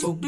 Good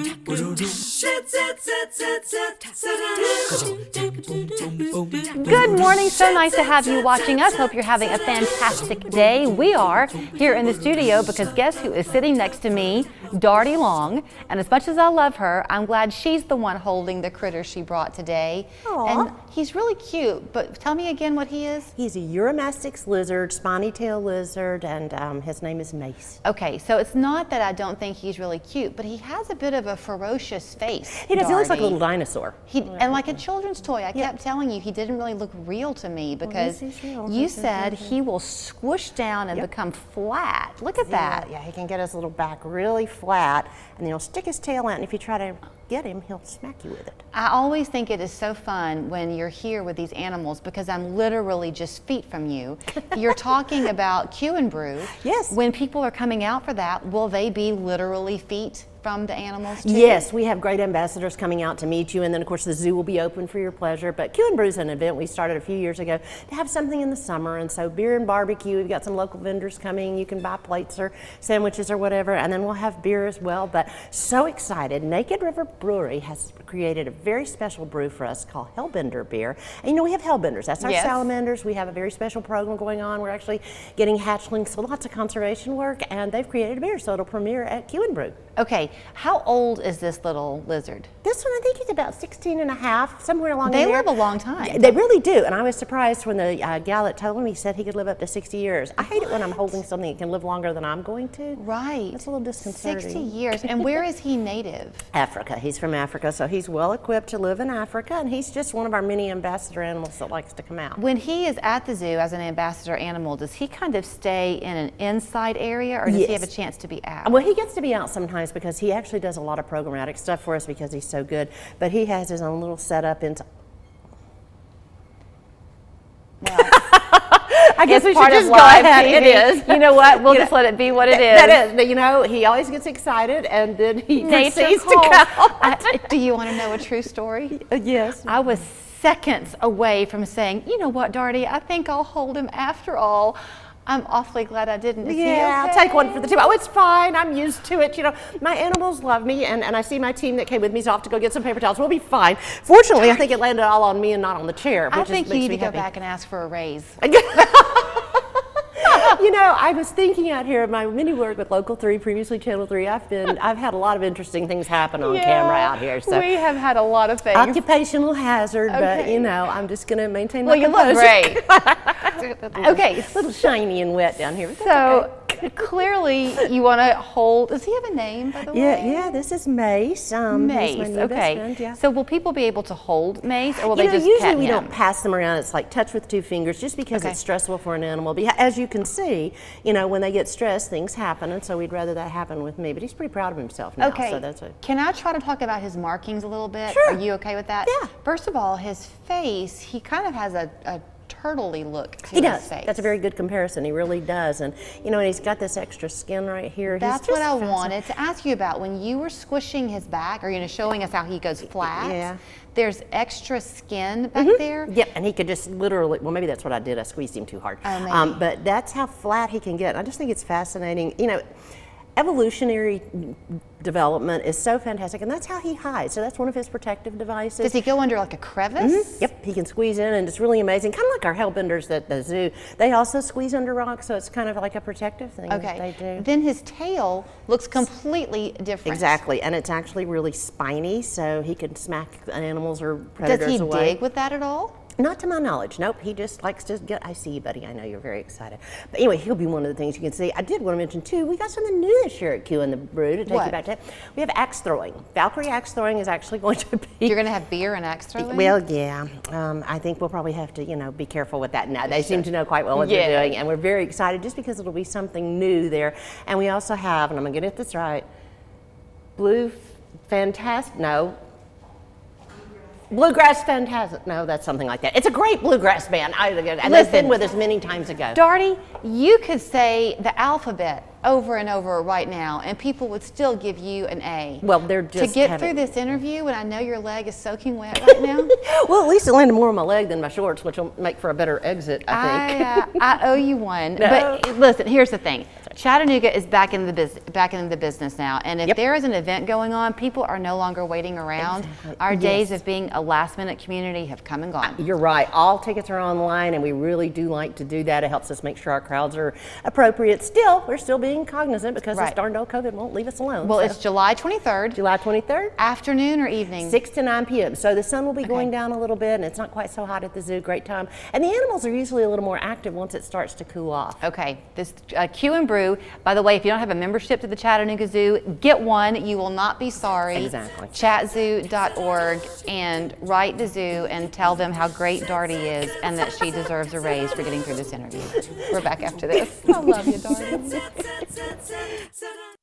morning. So nice to have you watching us. Hope you're having a fantastic day. We are here in the studio because guess who is sitting next to me? Darty Long. And as much as I love her, I'm glad she's the one holding the critter she brought today. Aww. And he's really cute, but tell me again what he is. He's a Eurymastix lizard, spiny tail lizard, and his name is Mace. Okay, so it's not that I don't think he's really cute, but he has a bit of a ferocious face. He does. He looks like a Darty. little dinosaur. And like a children's toy. I kept telling you he didn't really look real to me because you said he will squish down and become flat. Look at that. Yeah, he can get his little back really flat, and then he'll stick his tail out, and if you try to get him, he'll smack you with it. I always think it is so fun when you're here with these animals because I'm literally just feet from you. You're talking about Q and Brew. Yes. When people are coming out for that, will they be literally feet from the animals too? Yes, we have great ambassadors coming out to meet you, and then of course the zoo will be open for your pleasure. But Q and Brew is an event we started a few years ago to have something in the summer, and so beer and barbecue. We've got some local vendors coming. You can buy plates or sandwiches or whatever, and then we'll have beer as well. But so excited! Naked River Brewery has created a very special brew for us called Hellbender beer. And you know we have Hellbenders. That's our salamanders. We have a very special program going on. We're actually getting hatchlings, so lots of conservation work, and they've created a beer, so it'll premiere at Q and Brew. Okay, how old is this little lizard? This one, I think he's about 16 and a half, somewhere along They in there. live a long time. They really do, and I was surprised when the gal that told him, he said he could live up to 60 years. I hate it when I'm holding something that can live longer than I'm going to. Right. It's a little disconcerting. 60 years. And where is he native? Africa. He's from Africa, so he's well equipped to live in Africa, and he's just one of our many ambassador animals that likes to come out. When he is at the zoo as an ambassador animal, does he kind of stay in an inside area or does he have a chance to be out? Well, he gets to be out sometimes because he actually does a lot of programmatic stuff for us because he's so good, but he has his own little setup inside. Well, I guess we should part of just go live ahead. TV. It is. You know what? We'll just let it be what it is. That is. You know, he always gets excited and then he proceeds to go. Do you want to know a true story? Yes. I was seconds away from saying, you know what, Darty, I think I'll hold him after all. I'm awfully glad I didn't. Is he okay? I'll take one for the team. Oh, it's fine. I'm used to it. You know, my animals love me, and I see my team that came with me is off to go get some paper towels. We'll be fine. Fortunately, I think it landed all on me and not on the chair. I think you need to go back and ask for a raise. You know, I was thinking out here of my mini work with Local 3, previously Channel 3. I've had a lot of interesting things happen on camera out here. So we have had a lot of things. Occupational hazard, but you know, I'm just going to maintain my composure. Well, you look great. Okay, a little shiny and wet down here. So clearly you want to hold. Does he have a name, by the way? Yeah. This is Mace. Mace. He's my new Okay. best friend, yeah. So will people be able to hold Mace, or will they just usually pet we him? don't pass them around. It's like touch with 2 fingers, just because it's stressful for an animal. But as you can see, you know, when they get stressed, things happen, and so we'd rather that happen with me. But he's pretty proud of himself now. Okay. So that's it. Can I try to talk about his markings a little bit? Sure. Are you okay with that? Yeah. First of all, his face, he kind of has a turtle-y look to He does. his face. That's a very good comparison. He really does. And you know, and he's got this extra skin right here. That's what I wanted to ask you about. When you were squishing his back, or showing us how he goes flat. Yeah. There's extra skin back there. Yep, and he could just literally, well, maybe that's what I did. I squeezed him too hard. Oh, maybe. But that's how flat he can get. I just think it's fascinating. You know, evolutionary development is so fantastic, and that's how he hides. So that's one of his protective devices. Does he go under like a crevice? Yep, he can squeeze in, and it's really amazing. Kind of like our hellbenders at the zoo. They also squeeze under rocks, so it's kind of like a protective thing that they do. Then his tail looks completely different. Exactly, and it's actually really spiny, so he can smack animals or predators away. Does he dig with that at all? Not to my knowledge. Nope. He just likes to get. I see you, buddy. I know you're very excited. But anyway, he'll be one of the things you can see. I did want to mention too. We got something new this year at Q and the Brew to take you back to. We have axe throwing. Valkyrie axe throwing is actually going to be. You're going to have beer and axe throwing? Well, yeah. I think we'll probably have to, be careful with that now. They seem to know quite well what they're doing, and we're very excited just because it'll be something new there. And we also have, and I'm going to get this right, Bluegrass Fantastic. No, that's something like that. It's a great bluegrass band. And they've been with us many times ago. Darty, you could say the alphabet over and over right now, and people would still give you an A. Well, they're just to get through this interview, and I know your leg is soaking wet right now. Well, at least it landed more on my leg than my shorts, which will make for a better exit, I think. I owe you one. No. But listen, here's the thing. Chattanooga is back in the business now, and if there is an event going on, people are no longer waiting around. Exactly. Our days of being a last-minute community have come and gone. You're right. All tickets are online, and we really do like to do that. It helps us make sure our crowds are appropriate. Still, we're still being cognizant because this darn old COVID won't leave us alone. Well, it's July 23rd. July 23rd. Afternoon or evening? 6 to 9 p.m. So the sun will be going down a little bit, and it's not quite so hot at the zoo. Great time. And the animals are usually a little more active once it starts to cool off. Okay. This Q and Brew, by the way, if you don't have a membership to the Chattanooga Zoo, get one. You will not be sorry. Exactly. Chatzoo.org, and write the zoo and tell them how great Darty is and that she deserves a raise for getting through this interview. We're back after this. I love you, Darty.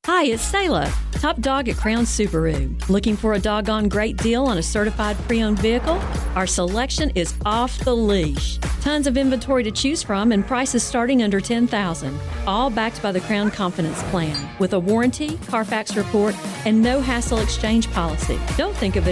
Hi, it's Sayla, top dog at Crown Subaru. Looking for a doggone great deal on a certified pre-owned vehicle? Our selection is off the leash. Tons of inventory to choose from and prices starting under $10,000. All backed by the Crown Confidence Plan with a warranty, Carfax report, and no hassle exchange policy. Don't think of it as